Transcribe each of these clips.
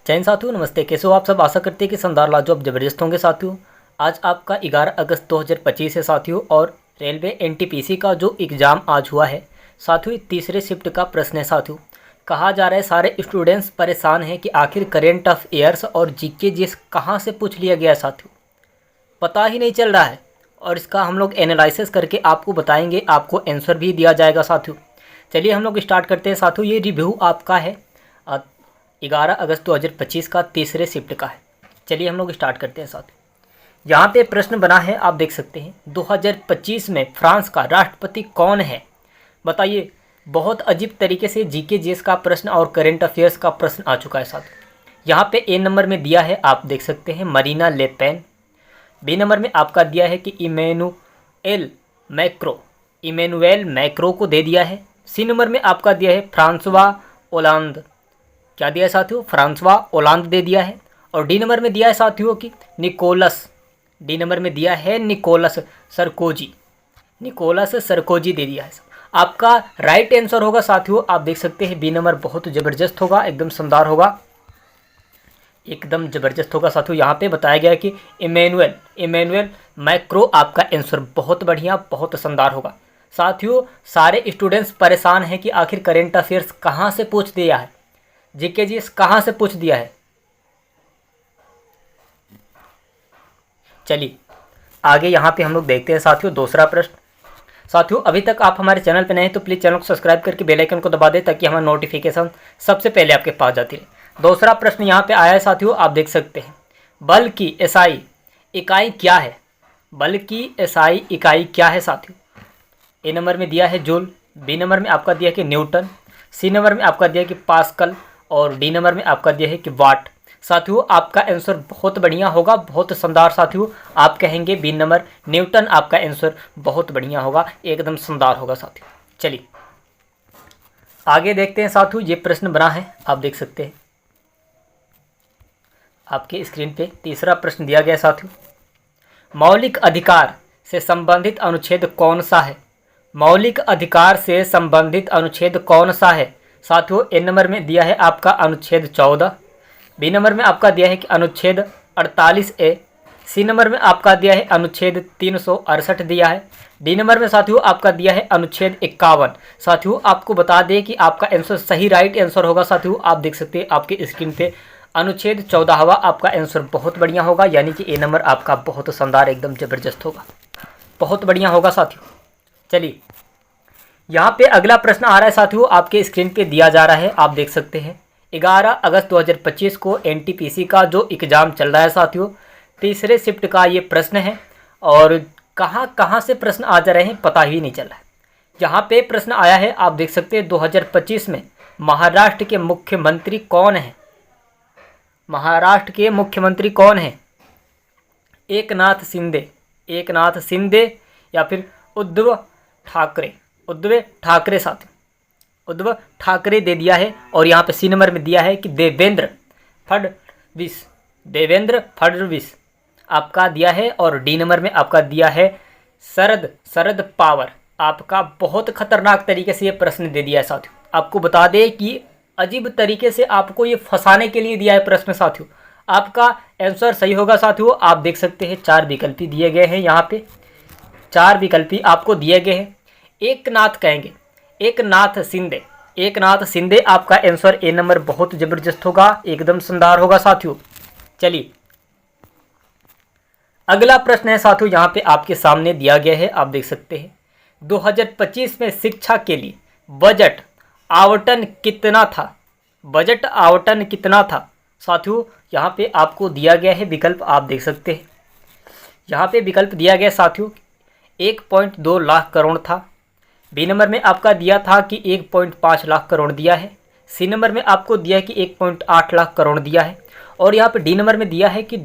जय हिंद साथियों, नमस्ते। कैसे हो आप सब? आशा करते हैं कि शानदार लाजवाब जबरदस्त होंगे साथियों। आज आपका 11 अगस्त 2025 है साथियों, और रेलवे एनटीपीसी का जो एग्ज़ाम आज हुआ है साथियों, तीसरे शिफ्ट का प्रश्न है साथियों। कहा जा रहा है सारे स्टूडेंट्स परेशान हैं कि आखिर करेंट अफेयर्स और जीके जीएस कहाँ से पूछ लिया गया साथियों, पता ही नहीं चल रहा है। और इसका हम लोग एनालिसिस करके आपको बताएंगे, आपको आंसर भी दिया जाएगा साथियों। चलिए हम लोग स्टार्ट करते हैं साथियों। ये रिव्यू आपका है 11 अगस्त 2025 का, तीसरे शिफ्ट का है। चलिए हम लोग स्टार्ट करते हैं साथियों। यहाँ पे प्रश्न बना है, आप देख सकते हैं, 2025 में फ्रांस का राष्ट्रपति कौन है बताइए। बहुत अजीब तरीके से जीके जीएस का प्रश्न और करेंट अफेयर्स का प्रश्न आ चुका है साथियों। यहाँ पे ए नंबर में दिया है, आप देख सकते हैं, मरीना ले पेन। बी नंबर में आपका दिया है कि इमैनुएल मैक्रो को दे दिया है। सी नंबर में आपका दिया है फ्रांसवा ओलांद। क्या दिया है साथियों? फ्रांसवा ओलांद दे दिया है। और डी नंबर में दिया है साथियों कि निकोलस। डी नंबर में दिया है निकोलस सरकोजी दे दिया है। आपका राइट आंसर होगा साथियों, आप देख सकते हैं, बी नंबर। बहुत ज़बरदस्त होगा, एकदम शानदार होगा, एकदम ज़बरदस्त होगा साथियों। यहाँ पे बताया गया है कि इमैनुएल मैक्रो आपका आंसर बहुत बढ़िया, बहुत शानदार होगा साथियों। सारे स्टूडेंट्स परेशान हैं कि आखिर करेंट अफेयर्स कहाँ से पूछ दिया है, जीके जीएस कहाँ से पूछ दिया है। चलिए आगे यहाँ पे हम लोग देखते हैं साथियों दूसरा प्रश्न। साथियों अभी तक आप हमारे चैनल पर नए हैं तो प्लीज़ चैनल को सब्सक्राइब करके बेल आइकन को दबा दें, ताकि हमारा नोटिफिकेशन सबसे पहले आपके पास जाती रहे। दूसरा प्रश्न यहाँ पे आया है साथियों, आप देख सकते हैं, बल की एसआई इकाई क्या है? बल की एसआई इकाई क्या है साथियों? ए नंबर में दिया है जूल, बी नंबर में आपका दिया है कि न्यूटन, सी नंबर में आपका दिया है कि पास्कल, और डी नंबर में आपका दिया है कि वाट। साथियों आपका आंसर बहुत बढ़िया होगा, बहुत शानदार साथियों। आप कहेंगे बी नंबर न्यूटन, आपका आंसर बहुत बढ़िया होगा, एकदम शानदार होगा साथियों। चलिए आगे देखते हैं साथियों। ये प्रश्न बना है, आप देख सकते हैं, आपके स्क्रीन पे तीसरा प्रश्न दिया गया साथियों। मौलिक अधिकार से संबंधित अनुच्छेद कौन सा है? मौलिक अधिकार से संबंधित अनुच्छेद कौन सा है साथियों? ए नंबर में दिया है आपका अनुच्छेद 14, बी नंबर में आपका दिया है कि अनुच्छेद 48A, सी नंबर में आपका दिया है अनुच्छेद 368 दिया है, डी नंबर में साथियों आपका दिया है अनुच्छेद 51। साथियों आपको बता दें कि आपका आंसर सही राइट आंसर होगा साथियों। आप देख सकते हैं आपके स्क्रीन पे अनुच्छेद 14वां आपका आंसर बहुत बढ़िया होगा, यानी कि ए नंबर आपका बहुत शानदार, एकदम ज़बरदस्त होगा, बहुत बढ़िया होगा साथियों। चलिए यहाँ पे अगला प्रश्न आ रहा है साथियों, आपके स्क्रीन पे दिया जा रहा है, आप देख सकते हैं, 11 अगस्त 2025 को एनटीपीसी का जो एग्ज़ाम चल रहा है साथियों, तीसरे शिफ्ट का ये प्रश्न है। और कहाँ कहाँ से प्रश्न आ जा रहे हैं पता ही नहीं चल रहा है। यहाँ पे प्रश्न आया है, आप देख सकते हैं, 2025 में महाराष्ट्र के मुख्यमंत्री कौन है? महाराष्ट्र के मुख्यमंत्री कौन है? एकनाथ शिंदे या फिर उद्धव ठाकरे साथियों, उद्धव ठाकरे दे दिया है। और यहाँ पे सी नंबर में दिया है कि देवेंद्र फडणवीस आपका दिया है। और डी नंबर में आपका दिया है शरद पवार। आपका बहुत खतरनाक तरीके से ये प्रश्न दे दिया है साथियों। आपको बता दें कि अजीब तरीके से आपको ये फंसाने के लिए दिया है प्रश्न साथियों। आपका आंसर सही होगा साथियों। आप देख सकते हैं 4 विकल्प दिए गए हैं, यहाँ पे 4 विकल्प आपको दिए गए हैं। एकनाथ कहेंगे, एकनाथ शिंदे आपका आंसर ए नंबर बहुत ज़बरदस्त होगा, एकदम शानदार होगा साथियों। चलिए अगला प्रश्न है साथियों, यहाँ पे आपके सामने दिया गया है, आप देख सकते हैं, 2025 में शिक्षा के लिए बजट आवंटन कितना था साथियों? यहाँ पे आपको दिया गया है विकल्प, आप देख सकते हैं, यहाँ पे विकल्प दिया गया साथियों, 1.2 लाख करोड़ था। बी नंबर में आपका दिया था कि 1.5 लाख करोड़ दिया है। सी नंबर में आपको दिया है कि 1.8 लाख करोड़ दिया है। और यहाँ पे डी नंबर में दिया है कि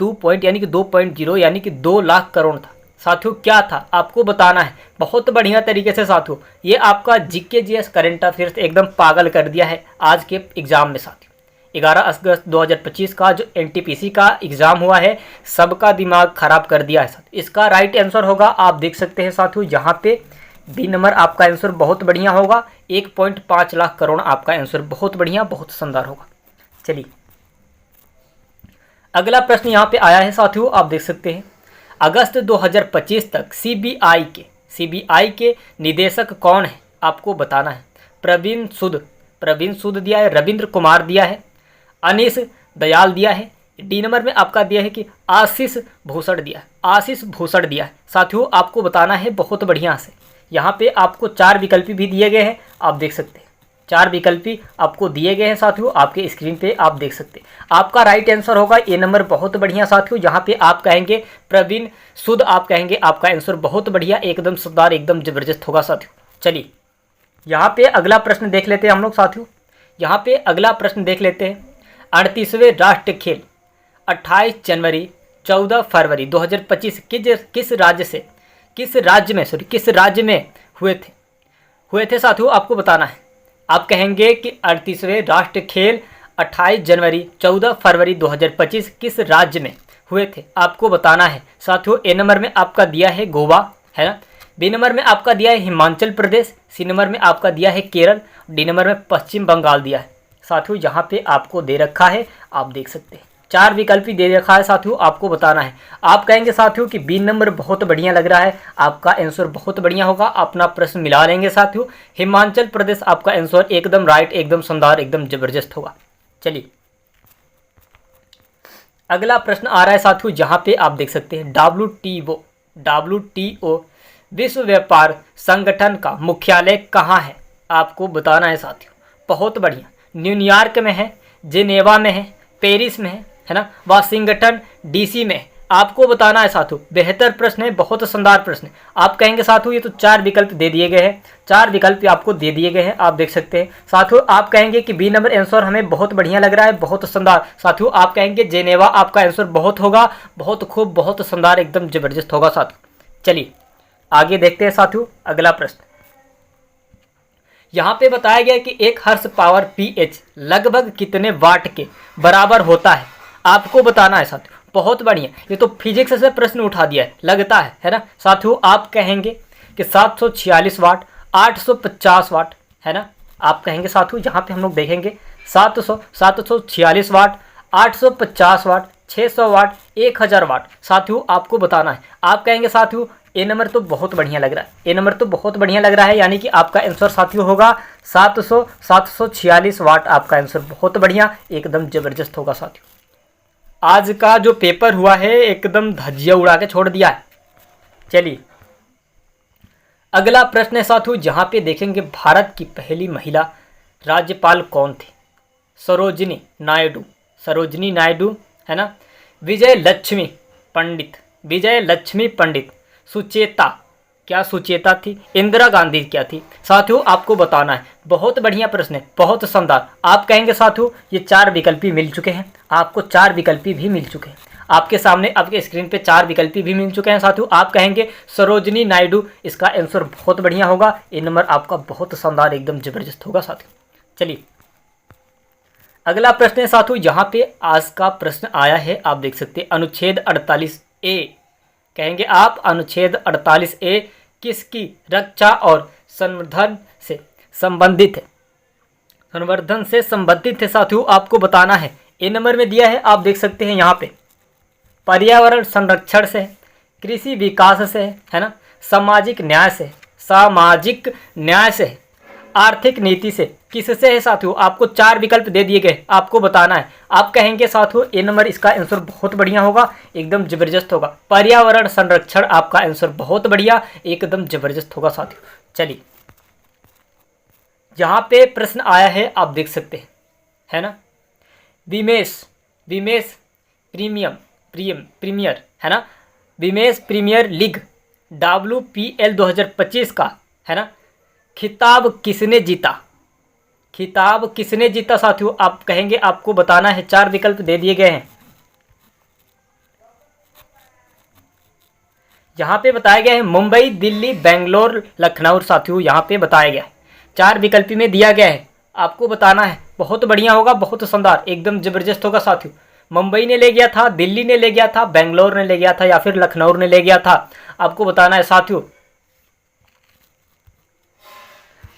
2 यानी कि 2.0 यानी कि 2 लाख करोड़ था साथियों। क्या था आपको बताना है बहुत बढ़िया तरीके से साथियों। ये आपका जीके जीएस करेंट अफेयर्स एकदम पागल कर दिया है आज के एग्जाम में साथियों। 11 अगस्त 2025 का जो एनटीपीसी का एग्ज़ाम हुआ है, सबका दिमाग खराब कर दिया है साथियों। इसका राइट आंसर होगा, आप देख सकते हैं साथियों, यहाँ पे बी नंबर आपका आंसर बहुत बढ़िया होगा, 1.5 लाख करोड़ आपका आंसर बहुत बढ़िया, बहुत शानदार होगा। चलिए अगला प्रश्न यहाँ पे आया है साथियों, आप देख सकते हैं। अगस्त 2025 तक सीबीआई के निदेशक कौन है, आपको बताना है। प्रवीण सूद दिया है, रविंद्र कुमार दिया है, अनीश दयाल दिया है। डी नंबर में आपका दिया है कि आशीष भूषण दिया है। साथियों आपको बताना है बहुत बढ़िया से। यहाँ पे आपको 4 विकल्प भी दिए गए हैं, आप देख सकते हैं। 4 विकल्प आपको दिए गए हैं साथियों, आपके स्क्रीन पे आप देख सकते हैं। आपका राइट आंसर होगा ए नंबर, बहुत बढ़िया साथियों। यहाँ पे आप कहेंगे प्रवीण सूद, आप कहेंगे आपका आंसर बहुत बढ़िया, एकदम शानदार, एकदम जबरदस्त होगा साथियों। चलिए यहाँ पे अगला प्रश्न देख लेते हैं हम लोग साथियों। यहाँ पे अगला प्रश्न देख लेते हैं। 38वें राष्ट्रीय खेल 28 जनवरी 14 फरवरी 2025 किस राज्य में हुए थे साथियों, आपको बताना है। आप कहेंगे कि 38वें राष्ट्रीय खेल 28 जनवरी 14 फरवरी 2025 किस राज्य में हुए थे, आपको बताना है साथियों। ए नंबर में आपका दिया है गोवा, है ना। बी नंबर में आपका दिया है हिमाचल प्रदेश, सी नंबर में आपका दिया है केरल, डी नंबर में पश्चिम बंगाल दिया है साथियों। यहाँ पे आपको दे रखा है, आप देख सकते हैं। 4 विकल्प ही दे रखा है साथियों, आपको बताना है। आप कहेंगे साथियों कि बी नंबर बहुत बढ़िया लग रहा है, आपका आंसर बहुत बढ़िया होगा। अपना प्रश्न मिला लेंगे साथियों। हिमाचल प्रदेश आपका आंसर एकदम राइट, एकदम शानदार, एकदम जबरदस्त होगा। चलिए अगला प्रश्न आ रहा है साथियों, जहाँ पे आप देख सकते हैं WTO विश्व व्यापार संगठन का मुख्यालय कहाँ है, आपको बताना है साथियों। बहुत बढ़िया, न्यूयॉर्क में है, जेनेवा में है, पेरिस में है ना, वाशिंगटन डीसी में, आपको बताना है साथियों। बेहतर प्रश्न है, बहुत शानदार प्रश्न है। आप कहेंगे साथियों ये तो 4 विकल्प दे दिए गए हैं, 4 विकल्प आपको दे दिए गए हैं, आप देख सकते हैं साथियों। आप कहेंगे कि बी नंबर आंसर हमें बहुत बढ़िया लग रहा है, बहुत शानदार साथियों। आप कहेंगे जेनेवा, आपका आंसर बहुत होगा, बहुत खूब, बहुत शानदार, एकदम जबरदस्त होगा साथियों। चलिए आगे देखते हैं साथियों अगला प्रश्न। यहाँ पे बताया गया कि एक हर्स पावर pH लगभग कितने वाट के बराबर होता है, आपको बताना है साथियों। बहुत बढ़िया, ये तो फिजिक्स से प्रश्न उठा दिया है, लगता है ना साथियों। आप कहेंगे कि 746 वाट, 850 वाट, है ना। आप कहेंगे साथियों, यहाँ पे हम लोग देखेंगे 746 वाट, 850 वाट, 600 वाट, 1000 वाट साथियों, आपको बताना है। आप कहेंगे साथियों ए नंबर तो बहुत बढ़िया लग रहा है, ए नंबर तो बहुत बढ़िया लग रहा है, यानी कि आपका आंसर साथियों होगा 746 वाट, आपका आंसर बहुत बढ़िया, एकदम जबरदस्त होगा साथियों। आज का जो पेपर हुआ है एकदम धज्जियां उड़ा के छोड़ दिया है। चलिए अगला प्रश्न है साथियों, जहाँ पे देखेंगे भारत की पहली महिला राज्यपाल कौन थी। सरोजिनी नायडू, है ना। विजय लक्ष्मी पंडित, सुचेता थी, इंदिरा गांधी क्या थी साथियों, आपको बताना है। बहुत बढ़िया प्रश्न है, बहुत शानदार। आप कहेंगे साथियों ये 4 विकल्प मिल चुके हैं, आपको 4 विकल्प भी मिल चुके हैं आपके सामने, आपके स्क्रीन पे 4 विकल्प भी मिल चुके हैं साथियों। आप कहेंगे सरोजिनी नायडू, इसका आंसर बहुत बढ़िया होगा, ये नंबर आपका बहुत शानदार, एकदम जबरदस्त होगा साथियों। चलिए अगला प्रश्न है साथियों, यहाँ पे आज का प्रश्न आया है, आप देख सकते हैं। अनुच्छेद 48A, कहेंगे आप अनुच्छेद 48A किसकी रक्षा और संवर्धन से संबंधित है साथियों, आपको बताना है। ए नंबर में दिया है, आप देख सकते हैं यहाँ पे। पर्यावरण संरक्षण से, कृषि विकास से, है ना, सामाजिक न्याय से, आर्थिक नीति से, किससे है साथियों, आपको 4 विकल्प दे दिए गए, आपको बताना है। आप कहेंगे साथियों ए नंबर, इसका आंसर बहुत बढ़िया होगा, एकदम जबरदस्त होगा। पर्यावरण संरक्षण, आपका आंसर बहुत बढ़िया, एकदम जबरदस्त होगा साथियों। चलिए यहाँ पे प्रश्न आया है, आप देख सकते हैं, है ना। विमेश प्रीमियर, है ना, विमेश प्रीमियर लीग WPL 2025 का, है ना, खिताब किसने जीता साथियों, आप कहेंगे, आपको बताना है। 4 विकल्प दे दिए गए हैं, यहाँ पे बताया गया है मुंबई, दिल्ली, बेंगलोर, लखनऊ साथियों, यहाँ पे बताया गया है। 4 विकल्प में दिया गया है, आपको बताना है। बहुत बढ़िया होगा, बहुत शानदार, एकदम जबरदस्त होगा साथियों। मुंबई ने ले गया था, दिल्ली ने ले गया था, बेंगलोर ने ले गया था, या फिर लखनऊ ने ले गया था, आपको बताना है साथियों।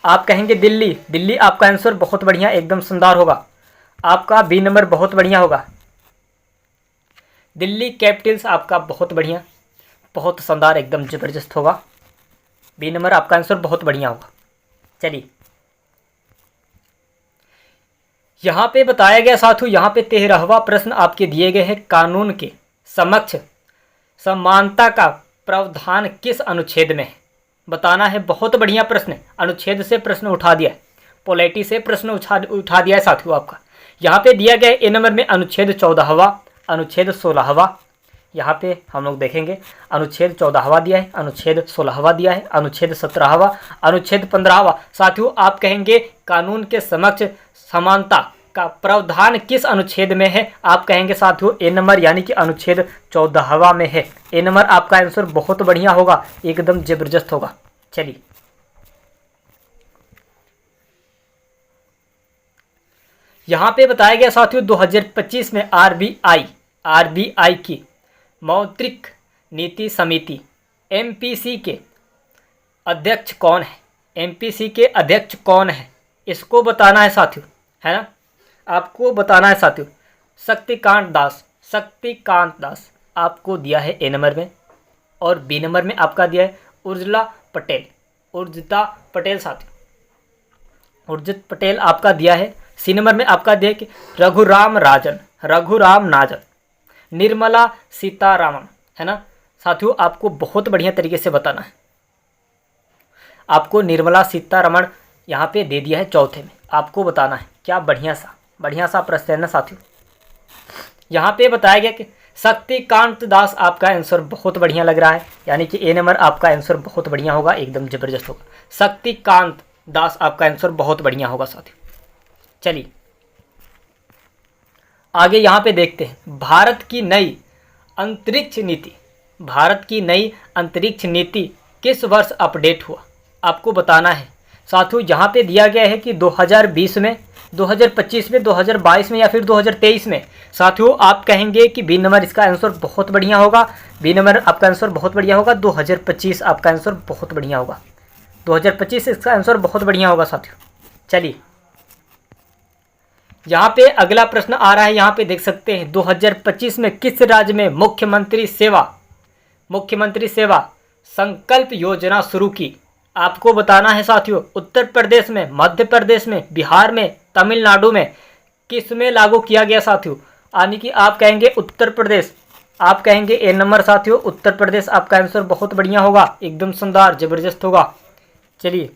आप कहेंगे दिल्ली, आपका आंसर बहुत बढ़िया, एकदम शानदार होगा, आपका बी नंबर बहुत बढ़िया होगा। दिल्ली कैपिटल्स आपका बहुत बढ़िया, बहुत शानदार, एकदम ज़बरदस्त होगा। बी नंबर आपका आंसर बहुत बढ़िया होगा। चलिए, यहाँ पे बताया गया साथियों, यहाँ पे 13वां प्रश्न आपके दिए गए हैं, कानून के समक्ष समानता का प्रावधान किस अनुच्छेद में है? बताना है। बहुत बढ़िया प्रश्न है, अनुच्छेद से प्रश्न उठा दिया है, पॉलिटी से प्रश्न उठा दिया है साथियों आपका। यहाँ पे दिया गया है ए नंबर में अनुच्छेद 14वां, अनुच्छेद 16वां। यहाँ पे हम लोग देखेंगे अनुच्छेद 14वां दिया है, अनुच्छेद 16वां दिया है, अनुच्छेद 17वां, अनुच्छेद 15वां। साथियों आप कहेंगे कानून के समक्ष समानता का प्रावधान किस अनुच्छेद में है? आप कहेंगे साथियों ए नंबर, यानी कि अनुच्छेद 14वां में है। ए नंबर आपका आंसर बहुत बढ़िया होगा, एकदम जबरदस्त होगा। चलिए, यहाँ पे बताया गया साथियों 2025 में आरबीआई की मौद्रिक नीति समिति एमपीसी के अध्यक्ष कौन है? एमपीसी के अध्यक्ष कौन है, इसको बताना है साथियों, है ना, आपको बताना है साथियों। शक्तिकांत दास आपको दिया है ए नंबर में, और बी नंबर में आपका दिया है उर्जिता पटेल साथियों, उर्जित पटेल आपका दिया है। सी नंबर में आपका दिया कि रघुराम नाजन, निर्मला सीतारामन, है ना साथियों। आपको बहुत बढ़िया तरीके से बताना है। आपको निर्मला सीतारमण यहाँ पे दे दिया है चौथे में, आपको बताना है। क्या बढ़िया सा प्रश्न है ना साथियों। यहाँ पे बताया गया कि शक्तिकांत दास आपका आंसर बहुत बढ़िया लग रहा है, यानी कि ए नंबर आपका आंसर बहुत बढ़िया होगा, एकदम जबरदस्त होगा। शक्तिकांत दास आपका आंसर बहुत बढ़िया होगा साथियों। चलिए आगे यहाँ पे देखते हैं, भारत की नई अंतरिक्ष नीति किस वर्ष अपडेट हुआ? आपको बताना है साथियों। यहाँ पे दिया गया है कि 2020 में, 2025 में, 2022 में या फिर 2023 में। साथियों आप कहेंगे कि बी नंबर इसका आंसर बहुत बढ़िया होगा, बी नंबर आपका आंसर बहुत बढ़िया होगा। 2025 आपका आंसर बहुत बढ़िया होगा, 2025 इसका आंसर बहुत बढ़िया होगा साथियों। चलिए, यहाँ पे अगला प्रश्न आ रहा है, यहाँ पे देख सकते हैं 2025 में किस राज्य में मुख्यमंत्री सेवा संकल्प योजना शुरू की? आपको बताना है साथियों। उत्तर प्रदेश में, मध्य प्रदेश में, बिहार में, तमिलनाडु में, किस में लागू किया गया साथियों? यानी कि आप कहेंगे उत्तर प्रदेश, आप कहेंगे ए नंबर साथियों, उत्तर प्रदेश आपका आंसर बहुत बढ़िया होगा, एकदम शानदार जबरदस्त होगा। चलिए,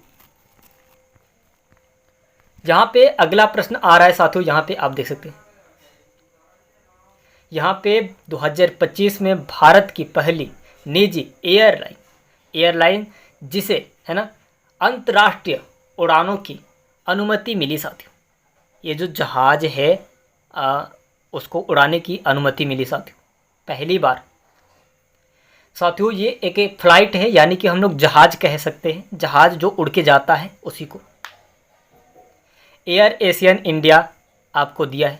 यहाँ पे अगला प्रश्न आ रहा है साथियों, यहाँ पे आप देख सकते हैं, यहाँ पे 2025 में भारत की पहली निजी एयरलाइन जिसे, है ना, अंतर्राष्ट्रीय उड़ानों की अनुमति मिली साथियों। ये जो जहाज है उसको उड़ाने की अनुमति मिली साथियों, पहली बार साथियों। ये एक फ्लाइट है, यानी कि हम लोग जहाज कह सकते हैं, जहाज जो उड़ के जाता है उसी को। एयर एशियन इंडिया आपको दिया है,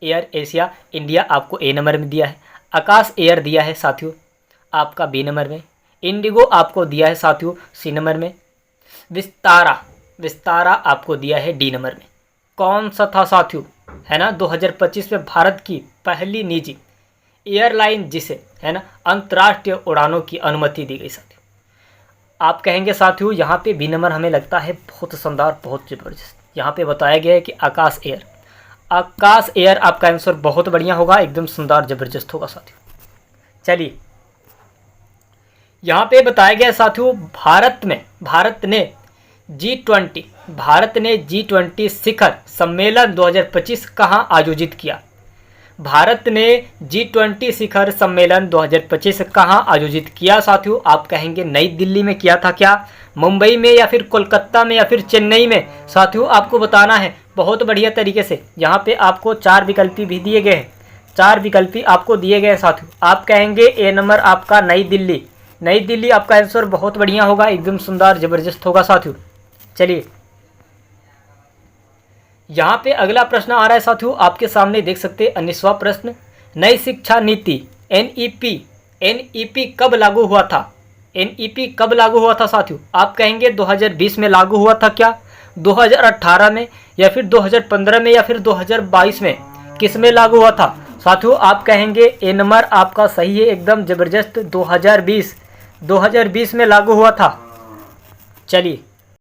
एयर एशिया इंडिया आपको ए नंबर में दिया है। आकाश एयर दिया है साथियों आपका बी नंबर में। इंडिगो आपको दिया है साथियों सी नंबर में। विस्तारा आपको दिया है डी नंबर में। कौन सा था साथियों, है ना, 2025 में भारत की पहली निजी एयरलाइन जिसे, है ना, अंतर्राष्ट्रीय उड़ानों की अनुमति दी गई साथियों। आप कहेंगे साथियों यहाँ पे बी नंबर हमें लगता है बहुत शानदार, बहुत ज़बरदस्त। यहाँ पे बताया गया है कि आकाश एयर आपका आंसर बहुत बढ़िया होगा, एकदम शानदार जबरदस्त होगा साथियों। चलिए, यहाँ पे बताया गया साथियों भारत ने G20 शिखर सम्मेलन 2025 कहाँ आयोजित किया? भारत ने G20 शिखर सम्मेलन 2025 कहाँ आयोजित किया साथियों? आप कहेंगे नई दिल्ली में किया था क्या, मुंबई में, या फिर कोलकाता में, या फिर चेन्नई में? साथियों आपको बताना है बहुत बढ़िया तरीके से। यहाँ पे आपको 4 विकल्प भी दिए गए हैं, 4 विकल्प आपको दिए गए हैं साथियों। आप कहेंगे ए नंबर आपका नई दिल्ली आपका आंसर बहुत बढ़िया होगा, एकदम शानदार जबरदस्त होगा साथियों। चलिए, यहाँ पे अगला प्रश्न आ रहा है साथियों, आपके सामने देख सकते हैं 19वां प्रश्न। नई शिक्षा नीति एनईपी कब लागू हुआ था? एनईपी कब लागू हुआ था साथियों? आप कहेंगे 2020 में लागू हुआ था क्या, 2018 में, या फिर 2015 में, या फिर 2022 में? किस में लागू हुआ था साथियों आप कहेंगे ए नंबर आपका सही है, एकदम ज़बरदस्त। 2020 में लागू हुआ था। चलिए